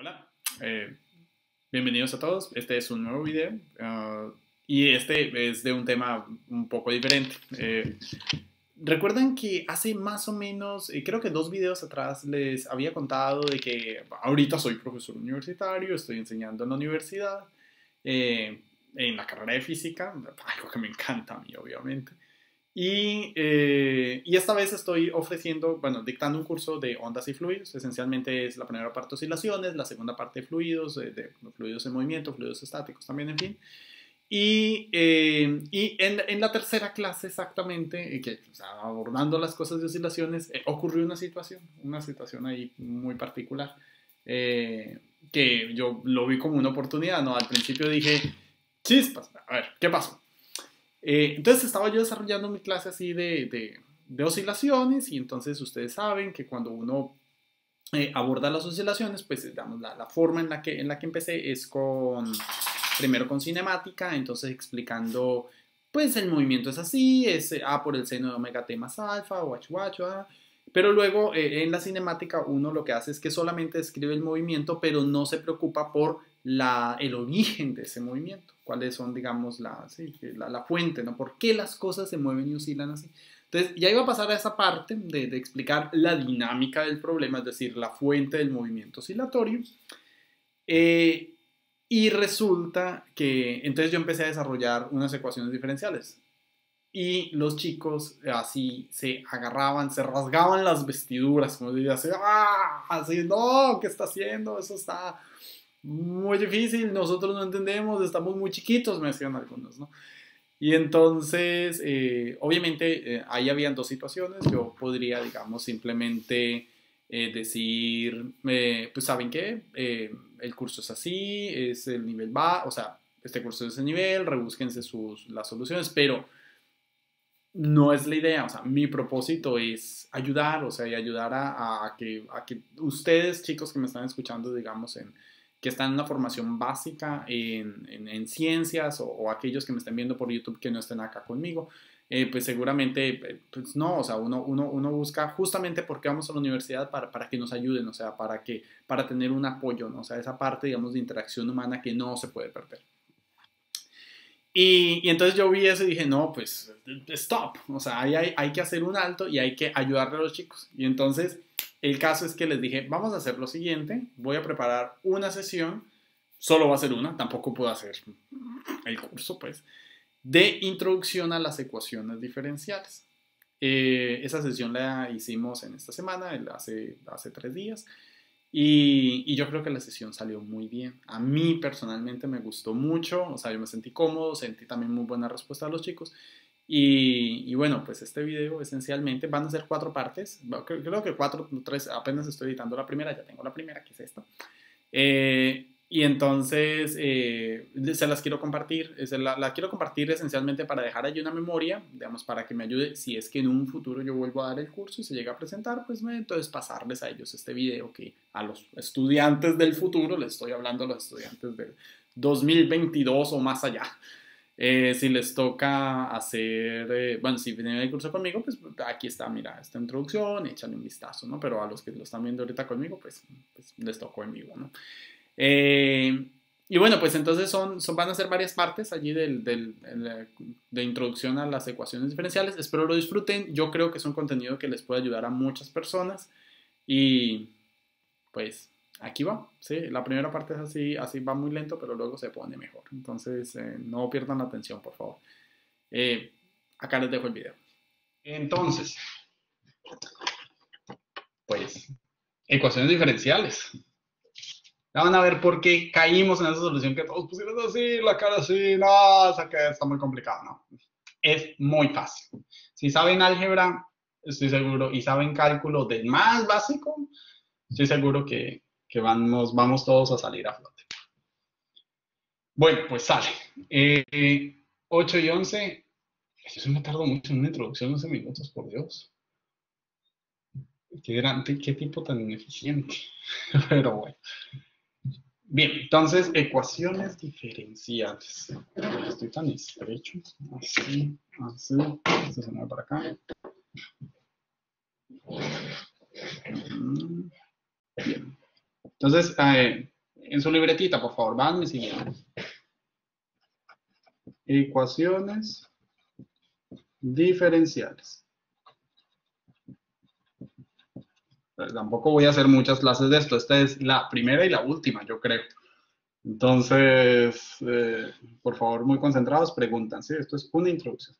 Hola, bienvenidos a todos. Este es un nuevo video y este es de un tema un poco diferente. Recuerdan que hace más o menos, creo que 2 videos atrás les había contado de que ahorita soy profesor universitario, estoy enseñando en la universidad, en la carrera de física, algo que me encanta a mí, obviamente. Y esta vez estoy ofreciendo, bueno, dictando un curso de ondas y fluidos. Esencialmente es la primera parte oscilaciones, la segunda parte de fluidos en movimiento, fluidos estáticos también, en fin. Y en la tercera clase exactamente, que o sea, abordando las cosas de oscilaciones, ocurrió una situación ahí muy particular, que yo lo vi como una oportunidad, ¿no? Al principio dije, chispas, a ver, ¿qué pasó? Entonces estaba yo desarrollando mi clase así de oscilaciones y entonces ustedes saben que cuando uno aborda las oscilaciones, pues digamos, la forma en la que empecé es primero con cinemática, entonces explicando, pues el movimiento es así, es A por el seno de omega t más alfa, guacho guacho, pero luego en la cinemática uno lo que hace es que solamente describe el movimiento, pero no se preocupa por el origen de ese movimiento, cuáles son, digamos, la fuente, ¿no? ¿Por qué las cosas se mueven y oscilan así? Entonces, ya iba a pasar a esa parte de explicar la dinámica del problema, es decir, la fuente del movimiento oscilatorio. Y resulta que entonces yo empecé a desarrollar unas ecuaciones diferenciales. Y los chicos así se agarraban, se rasgaban las vestiduras, como diría, así, ¡ah! Así, no, ¿qué está haciendo? Eso está muy difícil, nosotros no entendemos, estamos muy chiquitos, me decían algunos, ¿no? Y entonces, obviamente, ahí habían 2 situaciones. Yo podría, digamos, simplemente decir, pues, ¿saben qué? El curso es así, es el nivel va, o sea, este curso es ese nivel, rebúsquense las soluciones, pero no es la idea. O sea, mi propósito es ayudar, o sea, y ayudar a que ustedes, chicos que me están escuchando, digamos, que están en una formación básica en ciencias o aquellos que me estén viendo por YouTube que no estén acá conmigo, pues seguramente, pues no, o sea, uno busca justamente porque vamos a la universidad para que nos ayuden, o sea, para tener un apoyo, ¿no? O sea, esa parte, digamos, de interacción humana que no se puede perder. Y entonces yo vi eso y dije, no, pues, stop, o sea, hay que hacer un alto y hay que ayudarle a los chicos. Y entonces el caso es que les dije, vamos a hacer lo siguiente, voy a preparar una sesión, solo va a ser una, tampoco puedo hacer el curso, pues, de introducción a las ecuaciones diferenciales. Esa sesión la hicimos en esta semana, hace 3 días. Y yo creo que la sesión salió muy bien. A mí personalmente me gustó mucho, o sea, yo me sentí cómodo, sentí también muy buena respuesta de los chicos. Y bueno, pues este video esencialmente van a ser 4 partes. Creo que 4, 3, apenas estoy editando la primera, ya tengo la primera, que es esta. Y entonces se las quiero compartir. La quiero compartir esencialmente para dejar allí una memoria, digamos, para que me ayude si es que en un futuro yo vuelvo a dar el curso y se llega a presentar, pues entonces pasarles a ellos este video que a los estudiantes del futuro, les estoy hablando a los estudiantes del 2022 o más allá. Si les toca hacer, bueno, si vienen el curso conmigo, pues aquí está, mira, esta introducción, échale un vistazo, ¿no? Pero a los que lo están viendo ahorita conmigo, pues les tocó en vivo, ¿no? Y bueno, pues entonces van a ser varias partes allí de introducción a las ecuaciones diferenciales. Espero lo disfruten. Yo creo que es un contenido que les puede ayudar a muchas personas. Y pues aquí va. ¿Sí? La primera parte es así va muy lento, pero luego se pone mejor. Entonces no pierdan la atención, por favor. Acá les dejo el video. Entonces, pues, ecuaciones diferenciales. Van a ver por qué caímos en esa solución que todos pusieron así, la cara así, no, esa que está muy complicado, no. Es muy fácil. Si saben álgebra, estoy seguro, y saben cálculo del más básico, estoy seguro que vamos todos a salir a flote. Bueno, pues sale. 8 y 11. Yo se me tardo mucho en una introducción, 11 minutos, por Dios. Qué tipo tan ineficiente. Pero bueno. Bien, entonces, ecuaciones diferenciales. Estoy tan estrecho. Así, así. Esto se mueve para acá. Bien. Entonces, En su libretita, por favor, vanme siguiendo. Ecuaciones diferenciales. Tampoco voy a hacer muchas clases de esto. Esta es la primera y la última, yo creo. Entonces, por favor, muy concentrados, preguntan. ¿Sí? Esto es una introducción.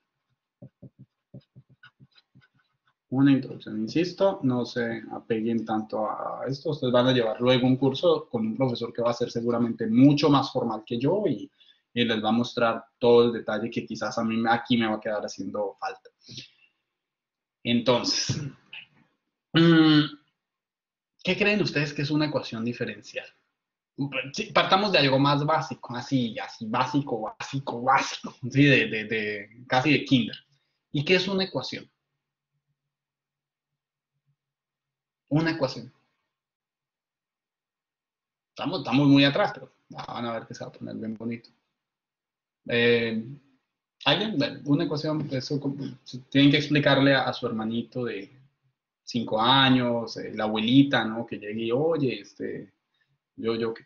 Una introducción. Insisto, no se apeguen tanto a esto. Ustedes van a llevar luego un curso con un profesor que va a ser seguramente mucho más formal que yo y les va a mostrar todo el detalle que quizás a mí aquí me va a quedar haciendo falta. Entonces, ¿qué creen ustedes que es una ecuación diferencial? Sí, partamos de algo más básico, así básico, ¿sí? Casi de kinder. ¿Y qué es una ecuación? Una ecuación. Estamos muy atrás, pero van a ver que se va a poner bien bonito. ¿Alguien? Bueno, una ecuación, eso tienen que explicarle a su hermanito de 5 años, la abuelita, ¿no? Que llegue y, oye,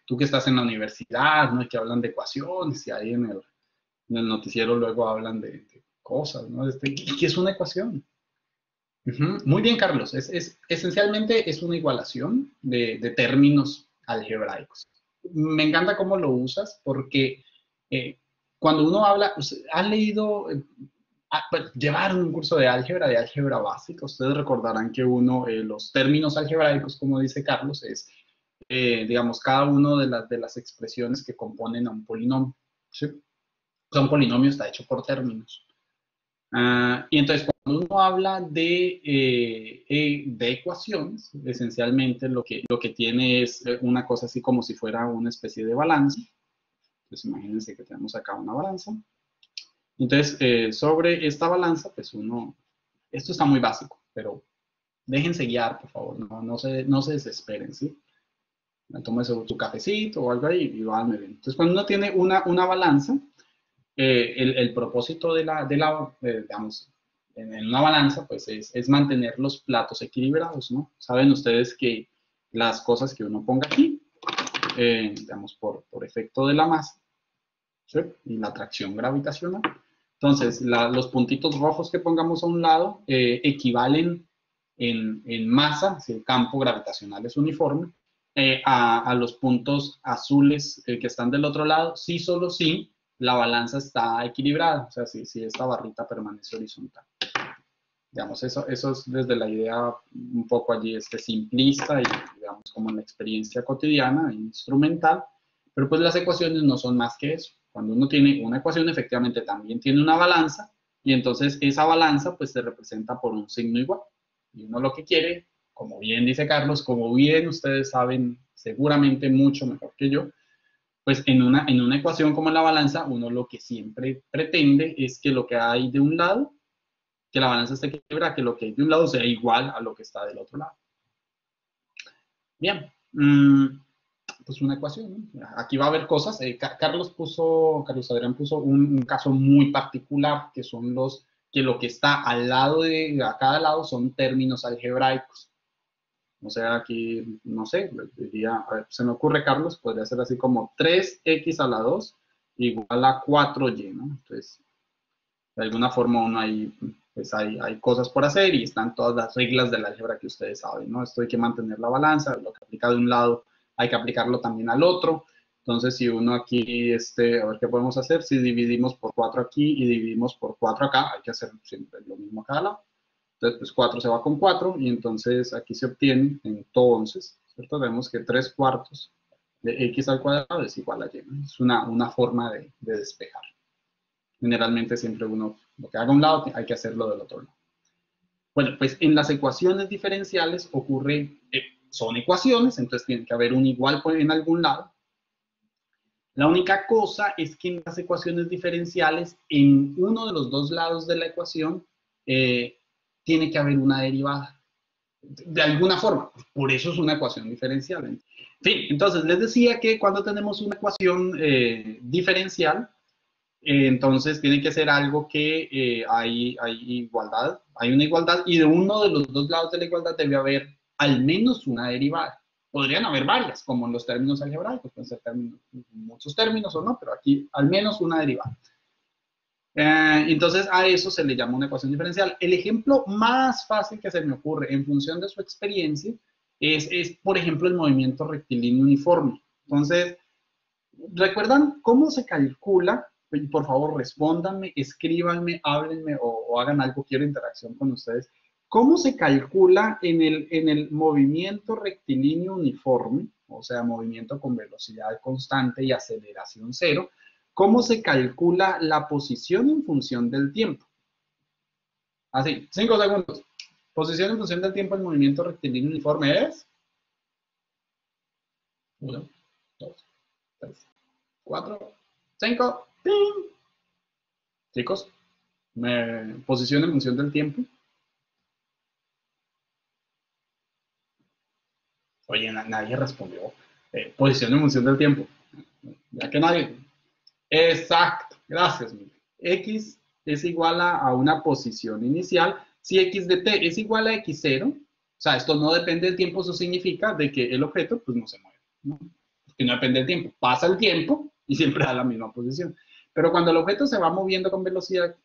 tú que estás en la universidad, ¿no? Y que hablan de ecuaciones y ahí en el noticiero luego hablan de cosas, ¿no? ¿Qué es una ecuación? Muy bien, Carlos. Esencialmente es una igualación de términos algebraicos. Me encanta cómo lo usas porque eh, cuando uno habla, ¿han leído, bueno, llevaron un curso de álgebra básica? Ustedes recordarán que los términos algebraicos, como dice Carlos, es, digamos, cada uno de las expresiones que componen a un polinomio. ¿Sí? O sea, un polinomio está hecho por términos. Y entonces, cuando uno habla de ecuaciones, esencialmente lo que tiene es una cosa así como si fuera una especie de balanza. Entonces, imagínense que tenemos acá una balanza. Entonces, sobre esta balanza, pues esto está muy básico, pero déjense guiar, por favor, no se desesperen, ¿sí? Tómense su cafecito o algo ahí y van bien. Entonces, cuando uno tiene una balanza, el propósito digamos, en una balanza, pues es mantener los platos equilibrados, ¿no? Saben ustedes que las cosas que uno ponga aquí, digamos, por efecto de la masa, ¿sí? Y la atracción gravitacional. Entonces, los puntitos rojos que pongamos a un lado equivalen en masa, si el campo gravitacional es uniforme, a los puntos azules que están del otro lado, sí, solo sí, la balanza está equilibrada, o sea, si esta barrita permanece horizontal. Digamos, eso es desde la idea un poco allí simplista y, digamos, como en la experiencia cotidiana, instrumental, pero pues las ecuaciones no son más que eso. Cuando uno tiene una ecuación, efectivamente también tiene una balanza, y entonces esa balanza pues se representa por un signo igual. Y uno lo que quiere, como bien dice Carlos, como bien ustedes saben seguramente mucho mejor que yo, pues en una ecuación como la balanza, uno lo que siempre pretende es que lo que hay de un lado, que la balanza esté equilibrada, que lo que hay de un lado sea igual a lo que está del otro lado. Bien, pues una ecuación, ¿no? Aquí va a haber cosas. Carlos Adrián puso un caso muy particular, que son que lo que está al lado a cada lado son términos algebraicos. O sea, aquí, no sé, diría, a ver, se me ocurre, Carlos, podría ser así como 3x a la 2 igual a 4y, ¿no? Entonces, de alguna forma uno ahí, pues hay cosas por hacer y están todas las reglas del álgebra que ustedes saben, ¿no? Esto hay que mantener la balanza, lo que aplica de un lado hay que aplicarlo también al otro. Entonces, si uno aquí, a ver qué podemos hacer, si dividimos por 4 aquí y dividimos por 4 acá, hay que hacer siempre lo mismo a cada lado. Entonces, pues 4 se va con 4 y entonces aquí se obtiene, entonces, ¿cierto? Vemos que 3 cuartos de x al cuadrado es igual a y, ¿no? Es una forma de despejar. Generalmente siempre uno lo que haga a un lado hay que hacerlo del otro lado. Bueno, pues en las ecuaciones diferenciales ocurre, son ecuaciones, entonces tiene que haber un igual en algún lado. La única cosa es que en las ecuaciones diferenciales, en uno de los dos lados de la ecuación, tiene que haber una derivada. De alguna forma, por eso es una ecuación diferencial. En fin, entonces les decía que cuando tenemos una ecuación diferencial, entonces tiene que ser algo que hay igualdad, hay una igualdad y de uno de los dos lados de la igualdad debe haber al menos una derivada. Podrían haber varias, como en los términos algebraicos, pueden ser términos, muchos términos o no, pero aquí al menos una derivada. Entonces a eso se le llama una ecuación diferencial. El ejemplo más fácil que se me ocurre en función de su experiencia es por ejemplo, el movimiento rectilíneo uniforme. Entonces, ¿recuerdan cómo se calcula? Por favor, respóndanme, escríbanme, háblenme o hagan algo, quiero interacción con ustedes. ¿Cómo se calcula en el movimiento rectilíneo uniforme, o sea, movimiento con velocidad constante y aceleración cero? ¿Cómo se calcula la posición en función del tiempo? Así, 5 segundos. Posición en función del tiempo en movimiento rectilíneo uniforme es 1, 2, 3, 4, 5. ¡Ping! Chicos, posición en función del tiempo. Oye, nadie respondió. Posición en función del tiempo. Ya que nadie. Exacto. Gracias, Miguel. X es igual a una posición inicial. Si X de t es igual a X0, o sea, esto no depende del tiempo, eso significa de que el objeto pues no se mueve, ¿no? Porque no depende del tiempo. Pasa el tiempo y siempre da la misma posición. Pero cuando el objeto se va moviendo con velocidad,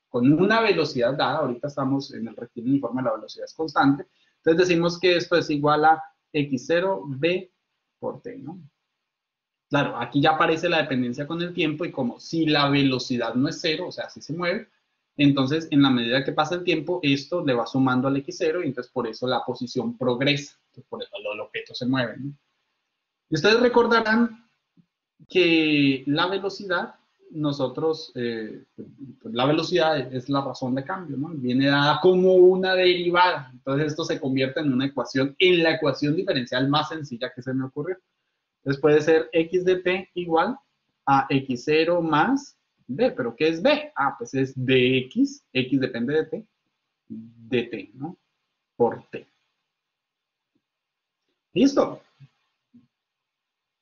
con una velocidad dada, ahorita estamos en el rectilíneo uniforme, la velocidad es constante, entonces decimos que esto es igual a X0B por T, ¿no? Claro, aquí ya aparece la dependencia con el tiempo y como si la velocidad no es cero, o sea, si se mueve, entonces en la medida que pasa el tiempo, esto le va sumando al X0 y entonces por eso la posición progresa, entonces por eso el objeto se mueve, ¿no? Y ustedes recordarán que la velocidad, nosotros, la velocidad es la razón de cambio, ¿no? Viene dada como una derivada, entonces esto se convierte en una ecuación, en la ecuación diferencial más sencilla que se me ocurrió. Entonces puede ser x de t igual a x0 más b. ¿Pero qué es b? Ah, pues es dx, x depende de t, ¿no? Por t. ¿Listo?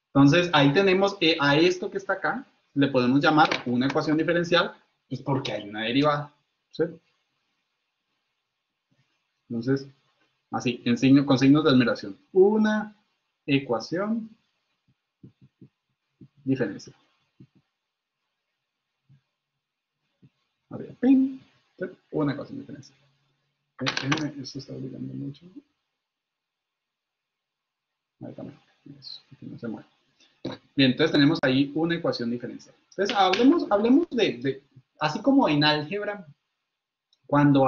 Entonces ahí tenemos a esto que está acá, le podemos llamar una ecuación diferencial, pues porque hay una derivada. ¿Sí? Entonces, así, con signos de admiración. Una ecuación diferencial. A ver, pin, una ecuación diferencial. Esto está obligando mucho. Ahí también. Eso, que no se mueve. Bien, entonces tenemos ahí una ecuación diferencial. Entonces, hablemos así como en álgebra, cuando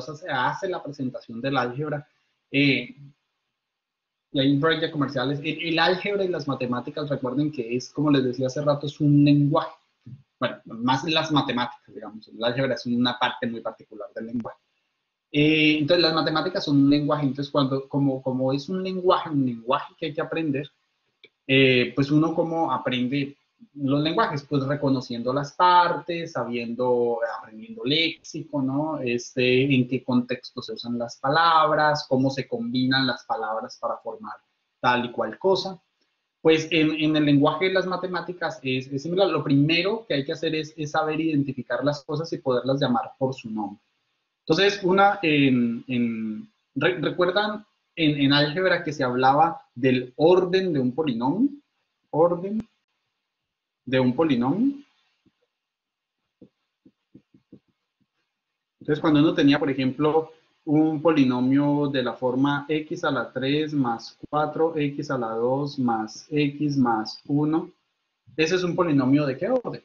se hace la presentación del álgebra, y hay un break de comerciales, el álgebra y las matemáticas, recuerden que es, como les decía hace rato, es un lenguaje. Bueno, más las matemáticas, digamos. El álgebra es una parte muy particular del lenguaje. Entonces, las matemáticas son un lenguaje. Entonces, como es un lenguaje que hay que aprender, pues uno como aprende los lenguajes, pues reconociendo las partes, aprendiendo léxico, ¿no? En qué contexto se usan las palabras, cómo se combinan las palabras para formar tal y cual cosa. Pues en el lenguaje de las matemáticas es similar. Lo primero que hay que hacer es saber identificar las cosas y poderlas llamar por su nombre. Entonces, ¿recuerdan en álgebra que se hablaba del orden de un polinomio? Orden de un polinomio. Entonces, cuando uno tenía, por ejemplo, un polinomio de la forma x a la 3 más 4x a la 2 más x más 1, ese es un polinomio ¿de qué orden?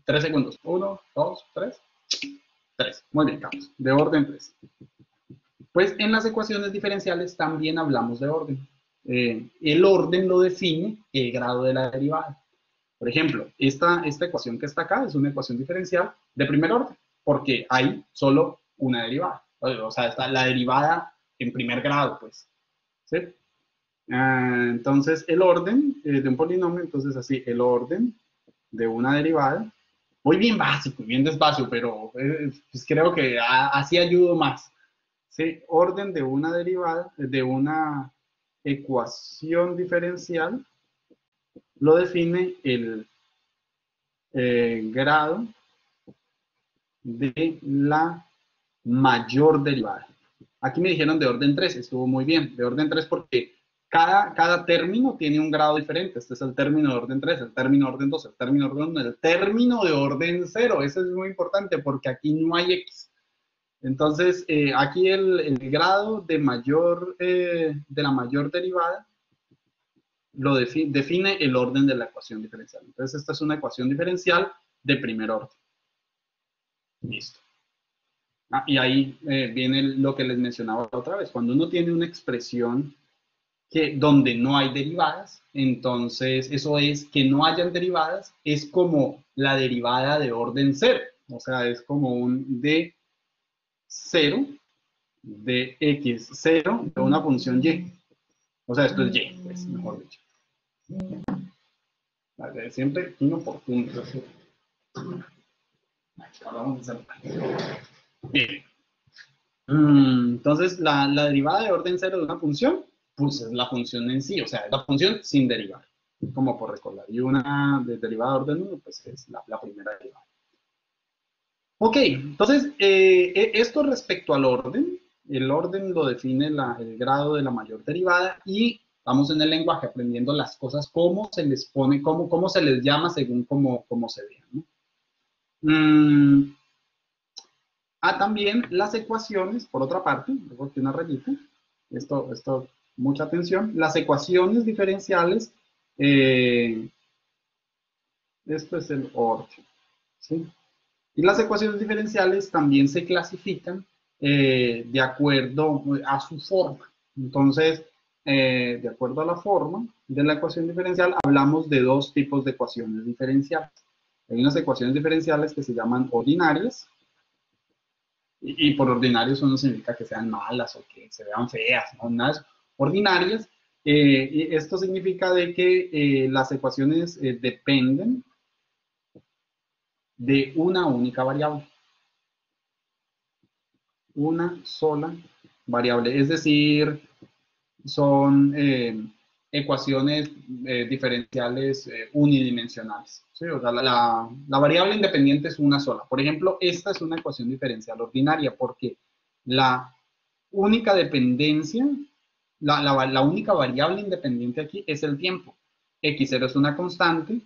3 segundos. 1, 2, 3. 3. Muy bien, Carlos. De orden 3. Pues en las ecuaciones diferenciales también hablamos de orden. El orden lo define el grado de la derivada. Por ejemplo, esta ecuación que está acá es una ecuación diferencial de primer orden, porque hay solo una derivada. O sea, está la derivada en primer grado, pues. ¿Sí? Entonces, el orden de un polinomio, entonces así, el orden de una derivada, muy bien básico, bien despacio, pero pues creo que así ayudo más. ¿Sí? Orden de una derivada, de una ecuación diferencial, lo define el grado de la mayor derivada. Aquí me dijeron de orden 3, estuvo muy bien. De orden 3 porque cada término tiene un grado diferente. Este es el término de orden 3, el término de orden 2, el término de orden 1, el término de orden 0. Eso es muy importante porque aquí no hay X. Entonces, aquí el grado de la mayor derivada lo define el orden de la ecuación diferencial. Entonces, esta es una ecuación diferencial de primer orden. Listo. Y ahí viene lo que les mencionaba otra vez. Cuando uno tiene una expresión donde no hay derivadas, entonces eso es que no hayan derivadas, es como la derivada de orden 0. O sea, es como un d0 de x0 de una función y. O sea, esto es y, pues, mejor dicho. Vale, siempre inoportuno. Ahora vamos a hacer. Bien. Entonces, la derivada de orden 0 de una función, pues es la función en sí, o sea, es la función sin derivar, como por recordar. Y una de derivada de orden 1, pues es la primera derivada. Ok, entonces, esto respecto al orden, el orden lo define el grado de la mayor derivada y vamos en el lenguaje aprendiendo las cosas, cómo se les pone, cómo se les llama según cómo se vean, ¿no? También las ecuaciones, por otra parte, luego aquí una rayita, esto, mucha atención, las ecuaciones diferenciales, esto es el orden, ¿sí? Y las ecuaciones diferenciales también se clasifican de acuerdo a su forma. Entonces, de acuerdo a la forma de la ecuación diferencial, hablamos de dos tipos de ecuaciones diferenciales. Hay unas ecuaciones diferenciales que se llaman ordinarias, y por ordinarios eso no significa que sean malas o que se vean feas, ¿no? Nada de eso. Ordinarias, y esto significa de que las ecuaciones dependen de una única variable. Una sola variable, es decir, son ecuaciones diferenciales unidimensionales. ¿Sí? O sea, la variable independiente es una sola. Por ejemplo, esta es una ecuación diferencial ordinaria porque la única dependencia, la única variable independiente aquí es el tiempo. X0 es una constante,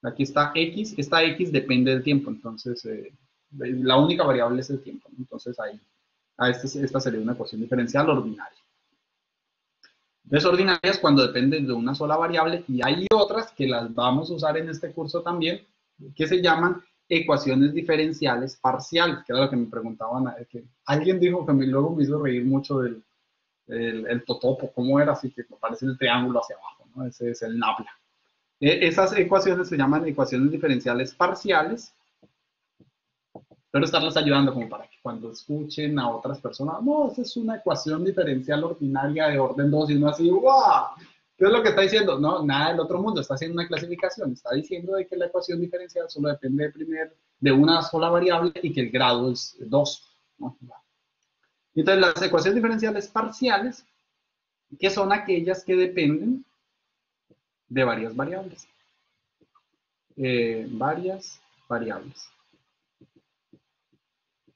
aquí está X, esta X depende del tiempo, entonces la única variable es el tiempo, ¿no? Entonces ahí, esta sería una ecuación diferencial ordinaria. Entonces, ordinarias cuando dependen de una sola variable y hay otras que las vamos a usar en este curso también, que se llaman ecuaciones diferenciales parciales, que era lo que me preguntaban, que alguien dijo que luego me hizo reír mucho del el totopo, ¿cómo era? Así que me parece el triángulo hacia abajo, ¿no? Ese es el nabla. Esas ecuaciones se llaman ecuaciones diferenciales parciales, pero estarles ayudando como para que cuando escuchen a otras personas, no, esa es una ecuación diferencial ordinaria de orden 2 y uno así, ¡wow! ¿Qué es lo que está diciendo? No, nada del otro mundo, está haciendo una clasificación, está diciendo de que la ecuación diferencial solo depende de una sola variable y que el grado es 2, ¿no? Entonces, las ecuaciones diferenciales parciales, que son aquellas que dependen de varias variables. Varias variables.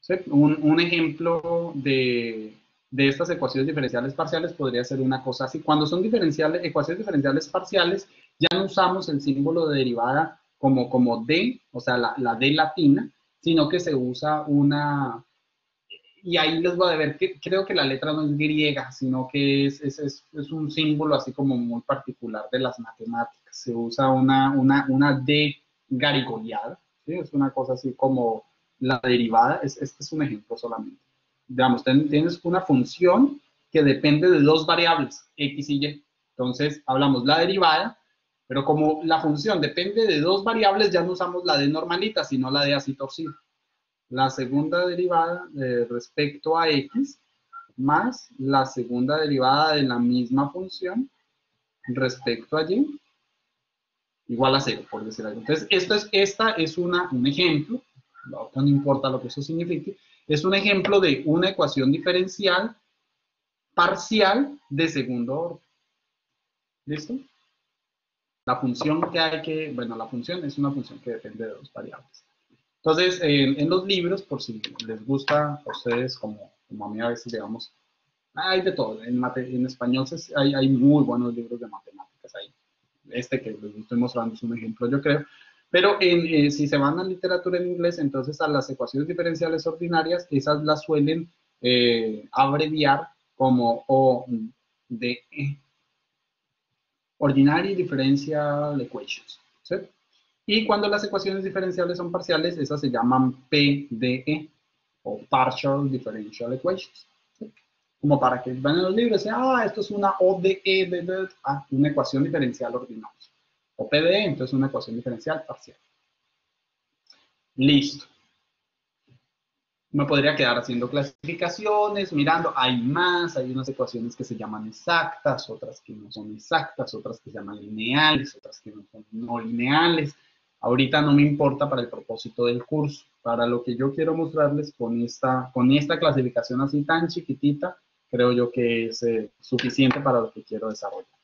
¿Sí? Un ejemplo de estas ecuaciones diferenciales parciales podría ser una cosa así. Cuando son ecuaciones diferenciales parciales, ya no usamos el símbolo de derivada como D, o sea, la D latina, sino que se usa una... Y ahí les voy a ver que creo que la letra no es griega, sino que es un símbolo así como muy particular de las matemáticas. Se usa una D garigoleada, ¿sí? Es una cosa así como la derivada, este es un ejemplo solamente. Digamos, tienes una función que depende de dos variables, x y y. Entonces, hablamos la derivada, pero como la función depende de dos variables, ya no usamos la D normalita, sino la D así torcida. La segunda derivada respecto a x más la segunda derivada de la misma función respecto a y igual a 0, por decir algo. Entonces, esta es un ejemplo, no importa lo que eso signifique, es un ejemplo de una ecuación diferencial parcial de segundo orden. ¿Listo? La función la función es una función que depende de dos variables. Entonces, en los libros, por si les gusta a ustedes, como a mí a veces, digamos, Hay de todo. En español hay muy buenos libros de matemáticas ahí. Este que les estoy mostrando es un ejemplo, yo creo. Pero si se van a literatura en inglés, entonces a las ecuaciones diferenciales ordinarias, esas las suelen abreviar como ODE, Ordinary Differential Equations. ¿Sí? Y cuando las ecuaciones diferenciales son parciales, esas se llaman PDE o Partial Differential Equations. ¿Sí? Como para que van en los libros y esto es una ODE, una ecuación diferencial ordinaria. O PDE, entonces una ecuación diferencial parcial. Listo. Me podría quedar haciendo clasificaciones, mirando, hay más, hay unas ecuaciones que se llaman exactas, otras que no son exactas, otras que se llaman lineales, otras que no son no lineales. Ahorita no me importa para el propósito del curso. Para lo que yo quiero mostrarles con esta clasificación así tan chiquitita, creo yo que es suficiente para lo que quiero desarrollar.